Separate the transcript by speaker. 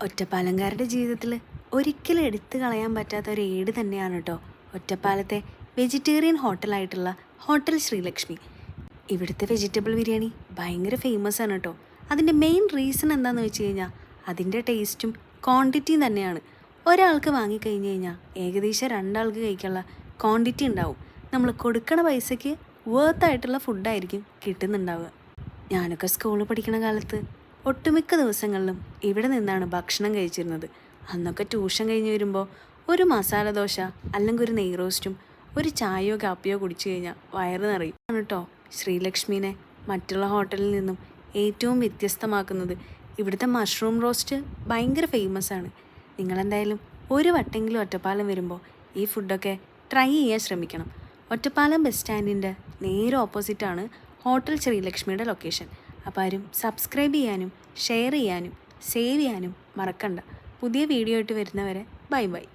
Speaker 1: ഒറ്റപ്പാലംകാരുടെ ജീവിതത്തിൽ ഒരിക്കലും എടുത്തു കളയാൻ പറ്റാത്ത ഒരു ഏട് തന്നെയാണ് കേട്ടോ ഒറ്റപ്പാലത്തെ വെജിറ്റേറിയൻ ഹോട്ടലായിട്ടുള്ള ഹോട്ടൽ ശ്രീലക്ഷ്മി. ഇവിടുത്തെ വെജിറ്റബിൾ ബിരിയാണി ഭയങ്കര ഫേമസ് ആണ് കേട്ടോ. അതിൻ്റെ മെയിൻ റീസൺ എന്താണെന്ന് വെച്ച് കഴിഞ്ഞാൽ അതിൻ്റെ ടേസ്റ്റും ക്വാണ്ടിറ്റിയും തന്നെയാണ്. ഒരാൾക്ക് വാങ്ങിക്കഴിഞ്ഞ് കഴിഞ്ഞാൽ ഏകദേശം രണ്ടാൾക്ക് കഴിക്കാനുള്ള ക്വാണ്ടിറ്റി ഉണ്ടാവും. നമ്മൾ കൊടുക്കണ പൈസയ്ക്ക് വേർത്തായിട്ടുള്ള ഫുഡായിരിക്കും കിട്ടുന്നുണ്ടാവുക. ഞാനൊക്കെ സ്കൂളിൽ പഠിക്കുന്ന കാലത്ത് ഒട്ടുമിക്ക ദിവസങ്ങളിലും ഇവിടെ നിന്നാണ് ഭക്ഷണം കഴിച്ചിരുന്നത്. അന്നൊക്കെ ട്യൂഷൻ കഴിഞ്ഞ് വരുമ്പോൾ ഒരു മസാല ദോശ അല്ലെങ്കിൽ ഒരു നെയ് റോസ്റ്റും ഒരു ചായയോ കാപ്പിയോ കുടിച്ചു കഴിഞ്ഞാൽ വയറ് നിറയും. ആണ് കേട്ടോ ശ്രീലക്ഷ്മിനെ മറ്റുള്ള ഹോട്ടലിൽ നിന്നും ഏറ്റവും വ്യത്യസ്തമാക്കുന്നത്. ഇവിടുത്തെ മഷ്റൂം റോസ്റ്റ് ഭയങ്കര ഫേമസ് ആണ്. നിങ്ങളെന്തായാലും ഒരു വട്ടെങ്കിലും ഒറ്റപ്പാലം വരുമ്പോൾ ഈ ഫുഡൊക്കെ ട്രൈ ചെയ്യാൻ ശ്രമിക്കണം. ഒറ്റപ്പാലം ബസ് സ്റ്റാൻഡിൻ്റെ നേരെ ഓപ്പോസിറ്റാണ് ഹോട്ടൽ ശ്രീലക്ഷ്മിയുടെ ലൊക്കേഷൻ. അപ്പോൾ ആരും സബ്സ്ക്രൈബ് ചെയ്യാനും ഷെയർ ചെയ്യാനും സേവ് ചെയ്യാനും മറക്കണ്ട. പുതിയ വീഡിയോ ആയിട്ട് വരുന്നവരെ ബൈ ബൈ.